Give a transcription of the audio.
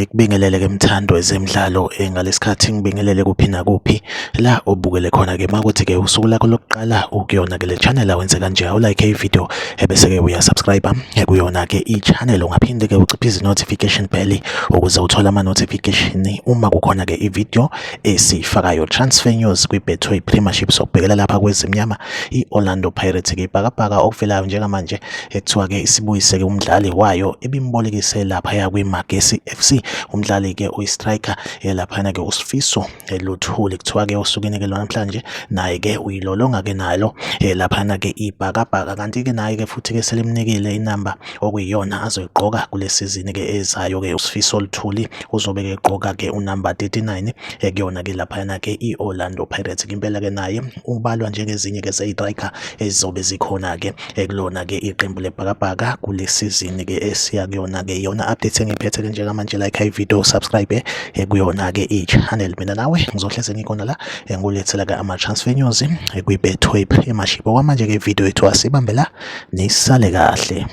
Ngikubingelele-ke mthando wezemidlalo ngalesikhathi ngibingelele kuphi nakuphi la obukele khona-ke makuthi-ke usuku lakho lokuqala ukuyona-ke le channel awenze kanje awulike ividiyo ebese-ke uyasubscribe kuyona-ke i-channel ungaphinde-ke uciphize i-notification bell ukuze uthole ama-notification uma kukhona-ke ividiyo esiyifakayo. Transfer news kwi-Betway Premiership sokubhekela lapha kwezimnyama i-Orlando Pirates-ke ibhakabhaka okuvelayo njengamanje ekuthiwa-ke isibuyise-ke umdlali wayo ebimbolekise laphaya kwi-Magesi FC. Umdlali-ke uyi-striker laphana-ke uSifiso Luthuli kuthiwa-ke osukwini-ke lwanamhlanje naye-ke uyilolonga-ke nalo laphana-ke ibhakabhaka, kanti-ke naye-ke futhi-ke selimnikile inamba okuyiyona azoyigqoka kule sizini-ke ezayo-ke. uSifiso Luthuli uzobe-ke egqoka-ke unamba 39 kuyona-ke laphana-ke i-Orlando Pirates. Impela-ke naye ubalwa njengezinye-ke ze-striker ezizobe zikhona-ke kulona-ke iqembu lebhakabhaka kule sizini-ke esiya kuyona-ke. Iyona update engiphethe-ke njengamanje, like ividiyo, subscribe kuyona-ke i-channel. Mina nawe ngizohleze ngikhona la ngulethela-ke ama-transfer news kwi-Betway Premiership. Okwamanje-ke ividiyo yethu asibambe la, nisale kahle.